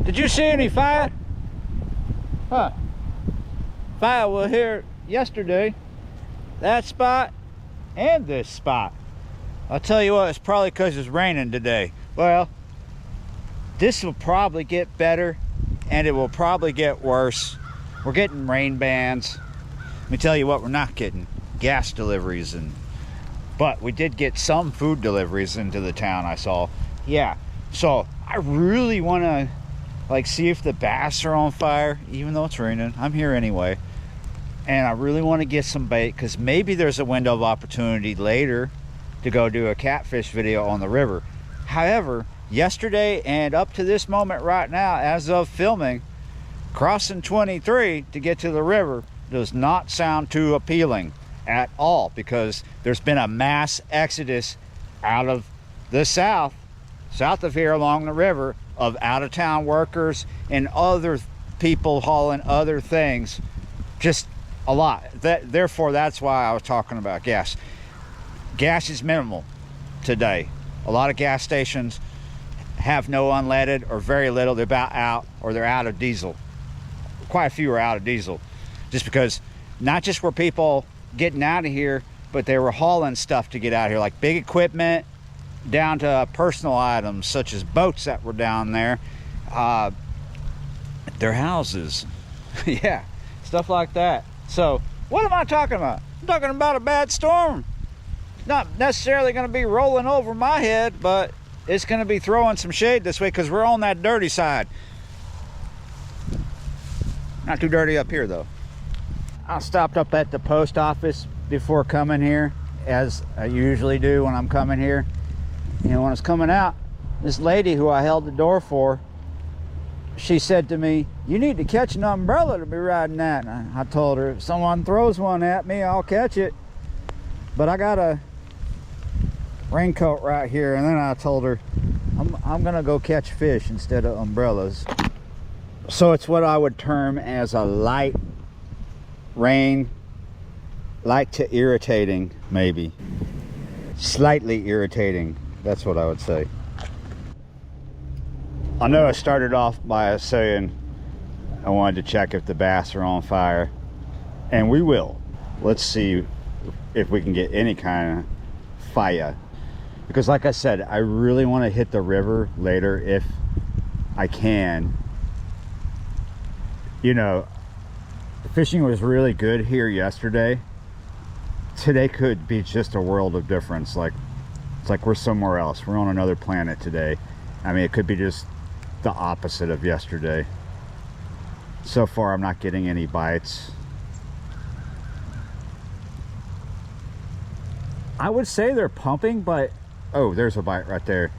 Did you see any Fyah? Huh. Fyah was here yesterday. That spot and this spot. I'll tell you what, it's probably because it's raining today. Well, this will probably get better and it will probably get worse. We're getting rain bans. Let me tell you what we're not getting. Gas deliveries, but we did get some food deliveries into the town, I saw. Yeah, so I really want to like see if the bass are on fire, even though it's raining. I'm here anyway, and I really want to get some bait because maybe there's a window of opportunity later to go do a catfish video on the river. However, yesterday and up to this moment right now, as of filming, crossing 23 to get to the river does not sound too appealing at all, because there's been a mass exodus out of the south of here along the river, of out-of-town workers and other people hauling other things. Just a lot. Therefore, that's why I was talking about gas. Gas is minimal today. A lot of gas stations have no unleaded or very little. They're about out, or they're out of diesel. Quite a few are out of diesel, just because not just were people getting out of here, but they were hauling stuff to get out of here, like big equipment down to personal items such as boats that were down there, their houses. Yeah, stuff like that. So what am I talking about? I'm talking about a bad storm. Not necessarily going to be rolling over my head, but it's going to be throwing some shade this way because we're on that dirty side. Not too dirty up here though. I stopped up at the post office before coming here, as I usually do when I'm coming here. And when I was coming out, this lady who I held the door for, she said to me, "You need to catch an umbrella to be riding that." And I told her, if someone throws one at me, I'll catch it. But I got a raincoat right here. And then I told her, I'm gonna go catch fish instead of umbrellas. So it's what I would term as a light rain, light to irritating, maybe. Slightly irritating, that's what I would say. I know I started off by saying I wanted to check if the bass are on fire, and we will. Let's see if we can get any kind of Fyah, because like I said, I really want to hit the river later if I can. You know, the fishing was really good here yesterday. Today could be just a world of difference. Like, it's like we're somewhere else. We're on another planet today. I mean, it could be just the opposite of yesterday. So far, I'm not getting any bites. I would say they're pumping, but oh, there's a bite right there.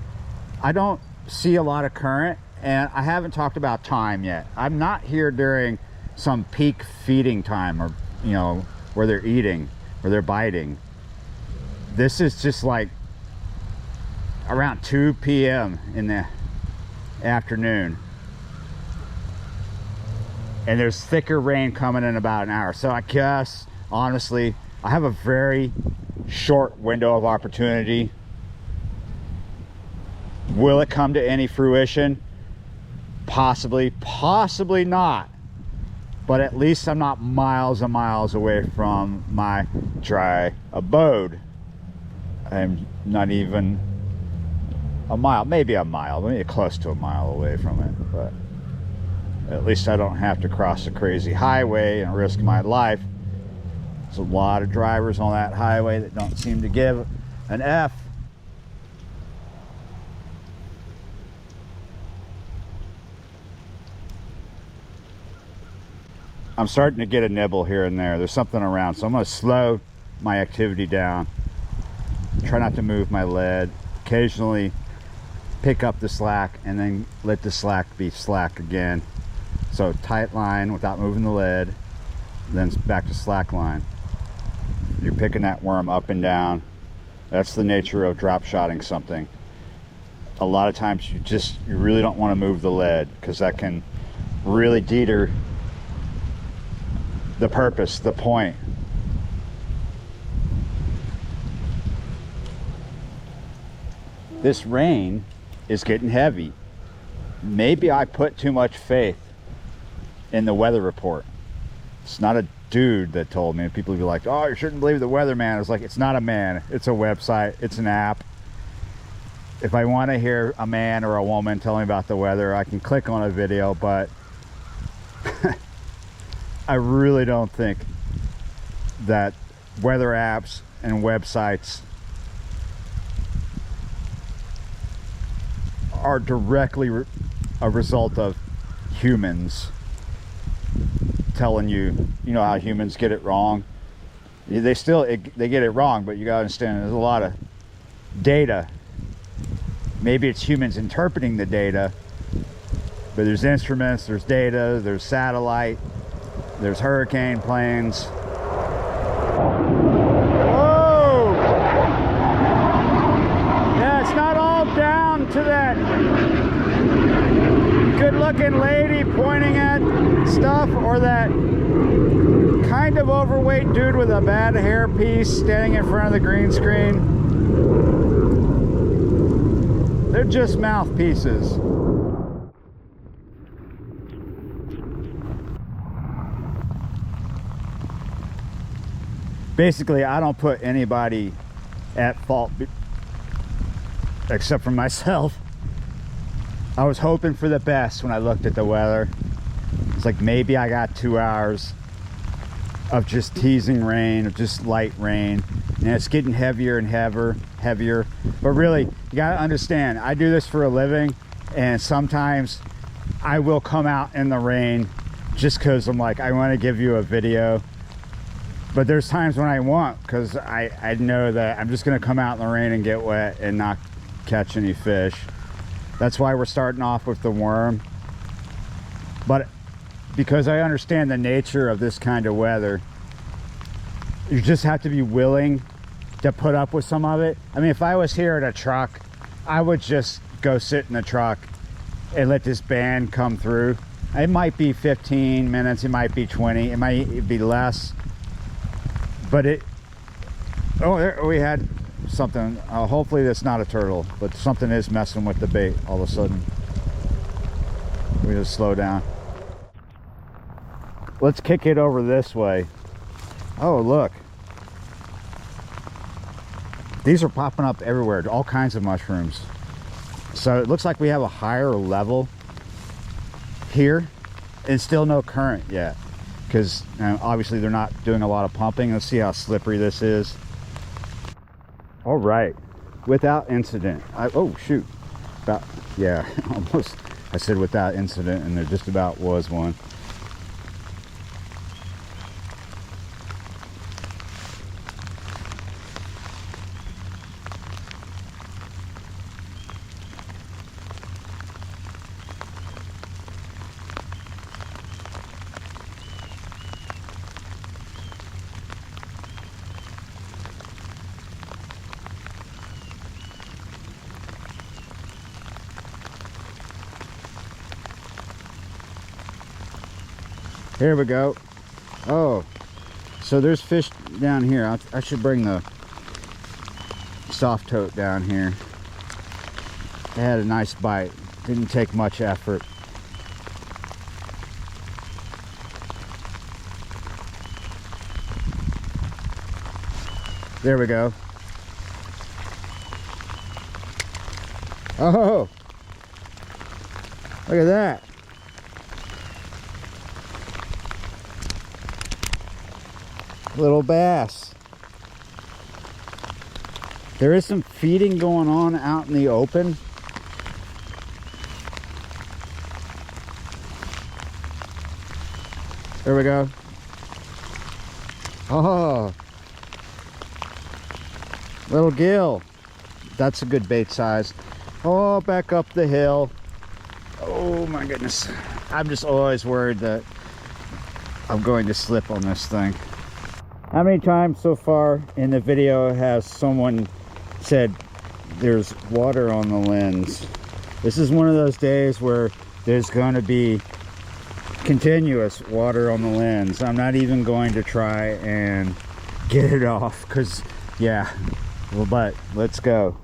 I don't see a lot of current, and I haven't talked about time yet. I'm not here during some peak feeding time, or you know, where they're eating or they're biting. This is just like around 2 p.m. in the afternoon, and there's thicker rain coming in about an hour. So I guess honestly I have a very short window of opportunity. Will it come to any fruition? Possibly, possibly not. But at least I'm not miles and miles away from my dry abode. I'm not even a mile, maybe close to a mile away from it. But at least I don't have to cross a crazy highway and risk my life. There's a lot of drivers on that highway that don't seem to give an F. I'm starting to get a nibble here and there. There's something around, so I'm going to slow my activity down. Try not to move my lead. Occasionally pick up the slack and then let the slack be slack again. So tight line without moving the lead, then back to slack line. You're picking that worm up and down. That's the nature of drop shotting something. A lot of times you really don't want to move the lead, because that can really deter the purpose, the point. This rain is getting heavy. maybe I put too much faith in the weather report. It's not a dude that told me. People would be like, oh, you shouldn't believe the weatherman. It's like, it's not a man, it's a website, it's an app. If I want to hear a man or a woman tell me about the weather, I can click on a video, but I really don't think that weather apps and websites are directly a result of humans telling you, you know how humans get it wrong. They get it wrong, but you gotta understand there's a lot of data. Maybe it's humans interpreting the data, but there's instruments, there's data, there's satellite, there's hurricane planes. Whoa! Yeah, it's not all down to that good-looking lady pointing at stuff, or that kind of overweight dude with a bad hairpiece standing in front of the green screen. They're just mouthpieces. Basically, I don't put anybody at fault except for myself. I was hoping for the best when I looked at the weather. It's like maybe I got 2 hours of just teasing rain, of just light rain, and it's getting heavier and heavier. But really, you gotta understand, I do this for a living, and sometimes I will come out in the rain just because I'm like, I want to give you a video. But there's times when I won't, because I know that I'm just gonna come out in the rain and get wet and not catch any fish. That's why we're starting off with the worm. But because I understand the nature of this kind of weather, you just have to be willing to put up with some of it. I mean, if I was here at a truck, I would just go sit in the truck and let this band come through. It might be 15 minutes, it might be 20, it might be less. But oh, there we had something. Hopefully that's not a turtle, but something is messing with the bait all of a sudden. We just slow down. Let's kick it over this way. Oh, look. These are popping up everywhere, all kinds of mushrooms. So it looks like we have a higher level here, and still no current yet, because obviously they're not doing a lot of pumping. Let's see how slippery this is. All right, without incident. Oh shoot, yeah, almost. I said without incident, and there just about was one. Here we go. Oh, so there's fish down here. I should bring the soft tote down here. It had a nice bite. Didn't take much effort. There we go. Oh, look at that. Little bass. There is some feeding going on out in the open. There we go. Oh, little gill. That's a good bait size. Oh, back up the hill. Oh my goodness. I'm just always worried that I'm going to slip on this thing. How many times so far in the video has someone said there's water on the lens? This is one of those days where there's going to be continuous water on the lens. I'm not even going to try and get it off because, yeah. Well, but let's go.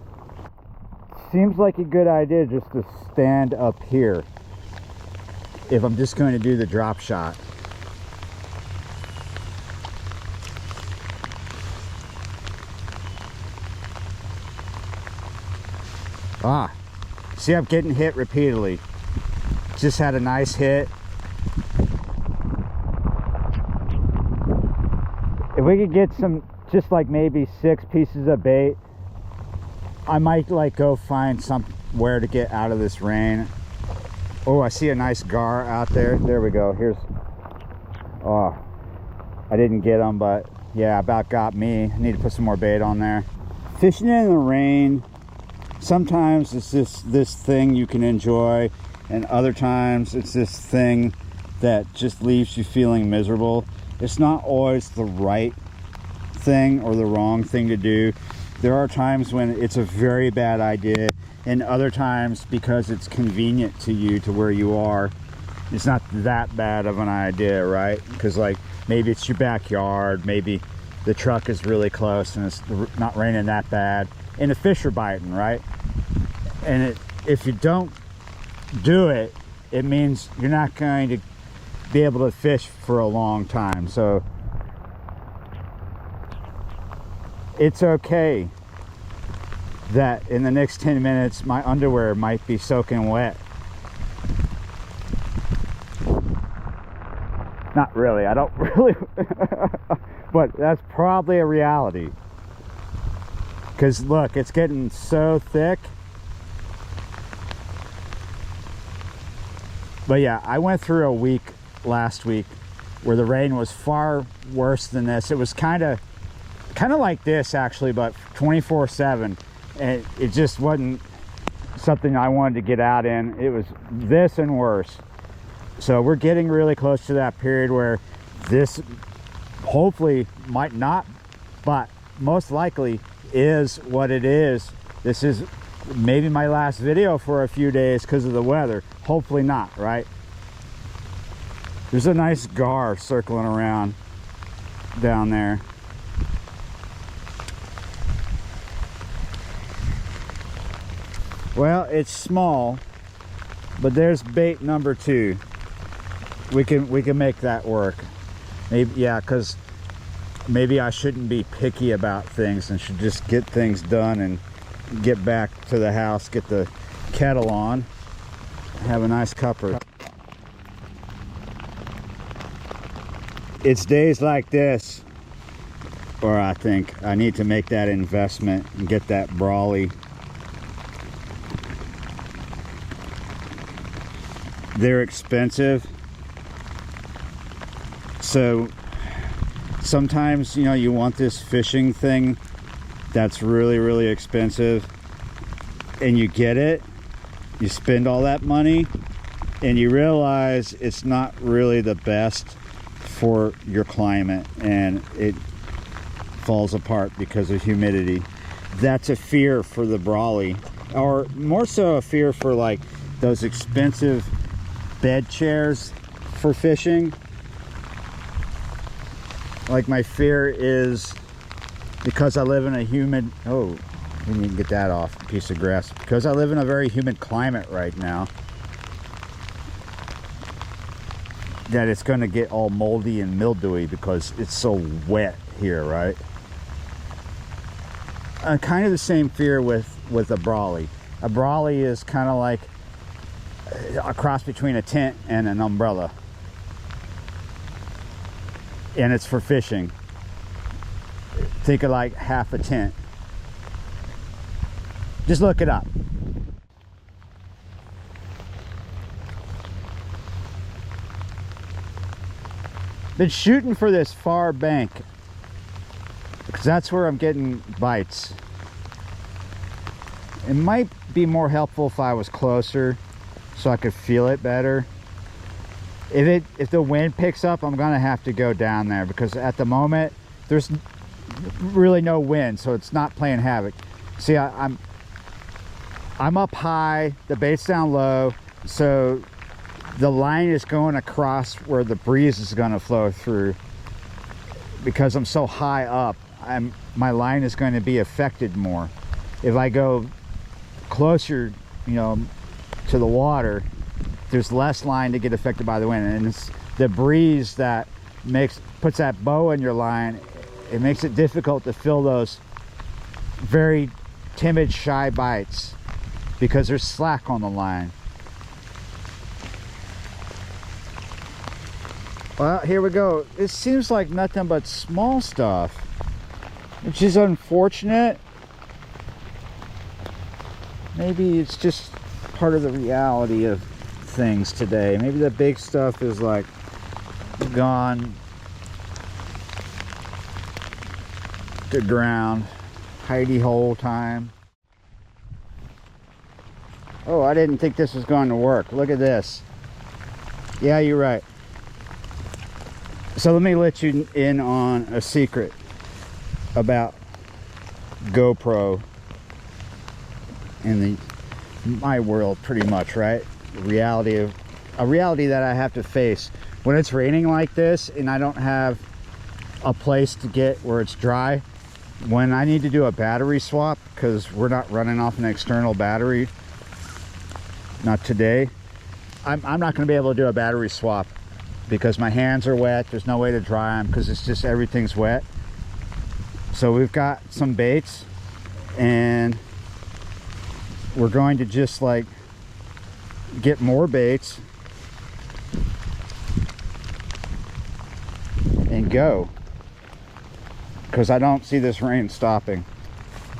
seems like a good idea just to stand up here if I'm just going to do the drop shot. Ah, see, I'm getting hit repeatedly. Just had a nice hit. If we could get some, just like maybe 6 pieces of bait, I might like go find somewhere to get out of this rain. Oh, I see a nice gar out there. There we go. Here's, oh, I didn't get them, but yeah, about got me. I need to put some more bait on there. Fishing in the rain, sometimes it's this thing you can enjoy, and other times it's this thing that just leaves you feeling miserable. It's not always the right thing or the wrong thing to do. There are times when it's a very bad idea, and other times because it's convenient to you to where you are, it's not that bad of an idea, right? Because like maybe it's your backyard, maybe the truck is really close and it's not raining that bad, and the fish are biting, right? And if you don't do it, it means you're not going to be able to fish for a long time. So it's okay that in the next 10 minutes my underwear might be soaking wet. Not really, I don't really but that's probably a reality, because look, it's getting so thick. But yeah, I went through a week last week where the rain was far worse than this. It was kind of like this actually, but 24/7, and it just wasn't something I wanted to get out in. It was this and worse. So we're getting really close to that period where this hopefully might not, but most likely is what it is. This is maybe my last video for a few days because of the weather. Hopefully not, right? There's a nice gar circling around down there. Well, it's small, but there's bait number 2. We can make that work. Maybe, yeah, because maybe I shouldn't be picky about things and should just get things done and get back to the house, get the kettle on, have a nice cupper. It's days like this where I think I need to make that investment and get that brawly. They're expensive, so sometimes, you know, you want this fishing thing that's really expensive, and you get it, you spend all that money, and you realize it's not really the best for your climate, and it falls apart because of humidity. That's a fear for the brawly, or more so a fear for like those expensive bed chairs for fishing. Like my fear is, because I live in a humid, oh, we need to get that off, a piece of grass. Because I live in a very humid climate right now, that it's going to get all moldy and mildewy because it's so wet here, right? Kind of the same fear with a brawly. A brawly is kind of like a cross between a tent and an umbrella, and it's for fishing. Think of like half a tent. Just look it up. Been shooting for this far bank because that's where I'm getting bites. It might be more helpful if I was closer so I could feel it better. If the wind picks up, I'm gonna have to go down there, because at the moment there's really no wind, so it's not playing havoc. See, I'm up high, the bait's down low, so the line is going across where the breeze is going to flow through. Because I'm so high up, my line is going to be affected more. If I go closer, you know, to the water, there's less line to get affected by the wind, and it's the breeze that puts that bow in your line. It makes it difficult to fill those very timid, shy bites because there's slack on the line. Well, here we go. It seems like nothing but small stuff, which is unfortunate. Maybe it's just part of the reality of things today. Maybe the big stuff is like gone to ground. Hidey hole time. Oh, I didn't think this was going to work. Look at this. Yeah, you're right. So let me let you in on a secret about GoPro in my world, pretty much, right? A reality that I have to face when it's raining like this and I don't have a place to get where it's dry. When I need to do a battery swap, because we're not running off an external battery, not today, I'm not going to be able to do a battery swap because my hands are wet. There's no way to dry them because it's just everything's wet. So we've got some baits, and we're going to just like get more baits and go, because I don't see this rain stopping.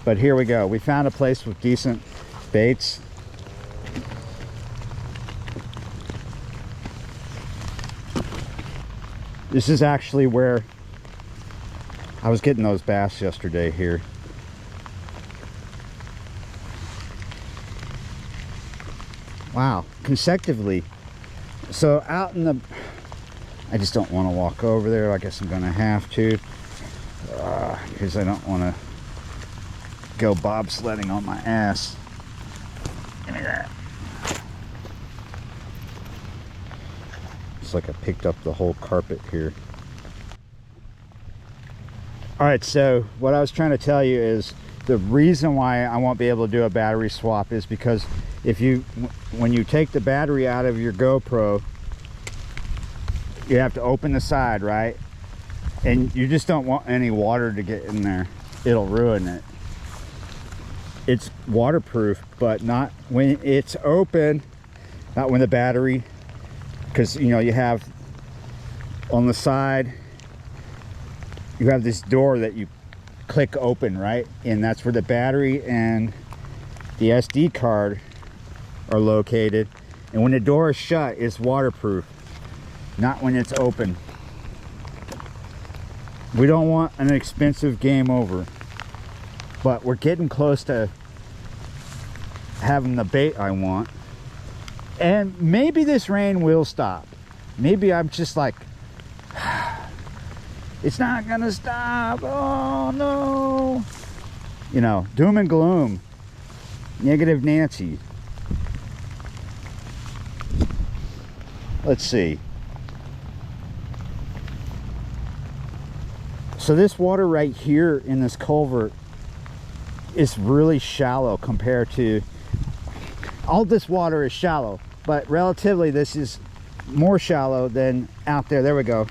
But here we go. We found a place with decent baits. This is actually where I was getting those bass yesterday here. Wow, consecutively. So out in the, I just don't want to walk over there. I guess I'm gonna have to, because I don't want to go bobsledding on my ass. Give me that. It's like I picked up the whole carpet here. All right, so what I was trying to tell you is the reason why I won't be able to do a battery swap is because when you take the battery out of your GoPro, you have to open the side, right? And you just don't want any water to get in there. It'll ruin it. It's waterproof, but not when it's open, not when the battery, because you know, you have on the side, you have this door that you click open, right? And that's where the battery and the SD card are located. And when the door is shut, it's waterproof, not when it's open. We don't want an expensive game over, but we're getting close to having the bait I want. And maybe this rain will stop. Maybe I'm just like, it's not gonna stop, oh no. You know, doom and gloom, negative Nancy. Let's see. So this water right here in this culvert is really shallow compared to, all this water is shallow, but relatively this is more shallow than out there. There we go.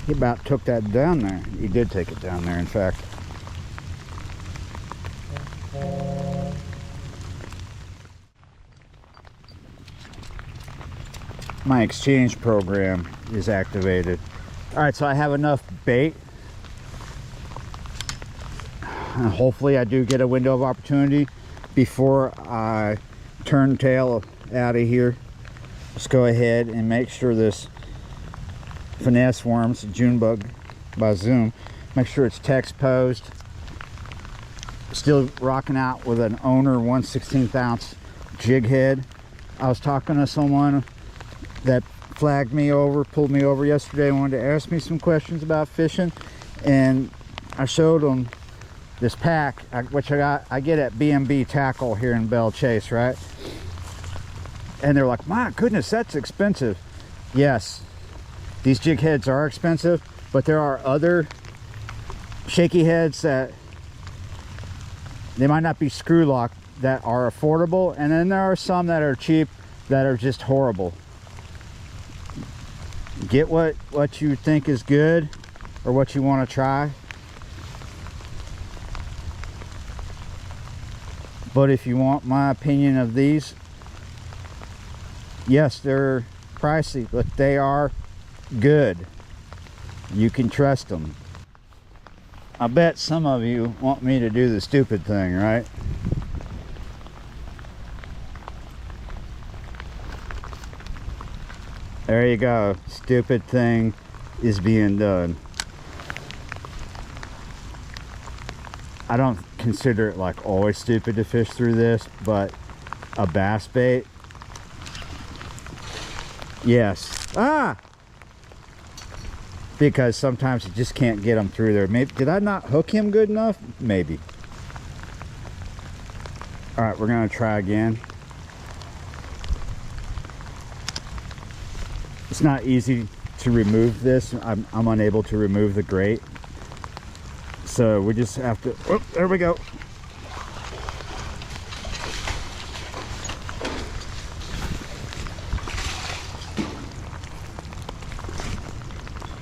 He about took that down there. He did take it down there, in fact. My exchange program is activated. All right, so I have enough bait, and hopefully I do get a window of opportunity before I turn tail out of here. Let's go ahead and make sure this finesse worms, June bug by Zoom, make sure it's text posed. Still rocking out with an owner 1/16 ounce jig head. I was talking to someone that flagged me over, pulled me over yesterday, wanted to ask me some questions about fishing, and I showed them this pack, which I get at B&B Tackle here in Belle Chasse, right? And they're like, my goodness, that's expensive. Yes, these jig heads are expensive, but there are other shaky heads that they might not be screw locked that are affordable, and then there are some that are cheap that are just horrible. Get what you think is good or what you want to try. But if you want my opinion of these, yes, they're pricey, but they are good. You can trust them. I bet some of you want me to do the stupid thing, right? There you go. Stupid thing is being done. I don't consider it like always stupid to fish through this, but a bass bait, yes. Because sometimes you just can't get them through there. Maybe did I not hook him good enough? Maybe. All right, we're gonna try again. It's not easy to remove this. I'm unable to remove the grate, so we just have to. Oh, there we go.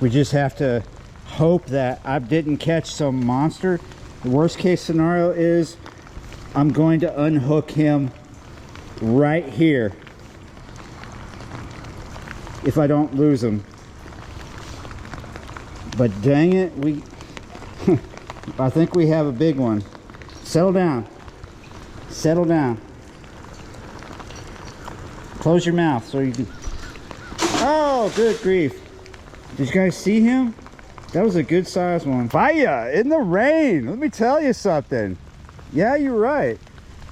We just have to hope that I didn't catch some monster. The worst case scenario is I'm going to unhook him right here if I don't lose him. But dang it, I think we have a big one. Settle down. Settle down. Close your mouth so you can. Oh, good grief. Did you guys see him? That was a good sized one. Fyah in the rain. Let me tell you something. Yeah, you're right.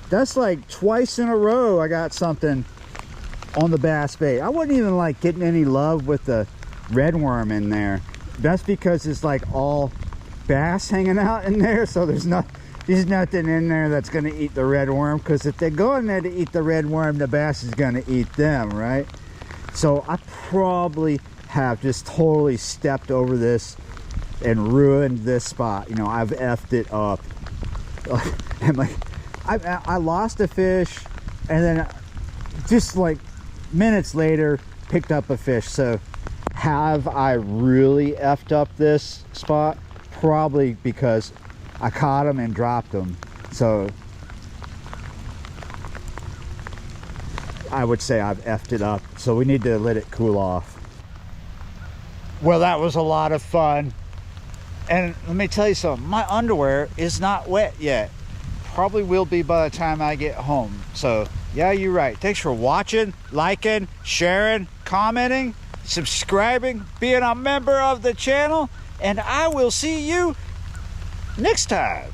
That's like twice in a row I got something on the bass bait. I wasn't even like getting any love with the red worm in there. That's because it's like all bass hanging out in there, so there's nothing in there that's going to eat the red worm, because if they go in there to eat the red worm, the bass is going to eat them, right? So I probably have just totally stepped over this and ruined this spot. You know, I've effed it up. And like I lost a fish, and then just like minutes later picked up a fish. So have I really effed up this spot? Probably, because I caught them and dropped them. So I would say I've effed it up. So we need to let it cool off. Well, that was a lot of fun. And let me tell you something, my underwear is not wet yet. Probably will be by the time I get home. So yeah, you're right. Thanks for watching, liking, sharing, commenting, subscribing, being a member of the channel, and I will see you next time.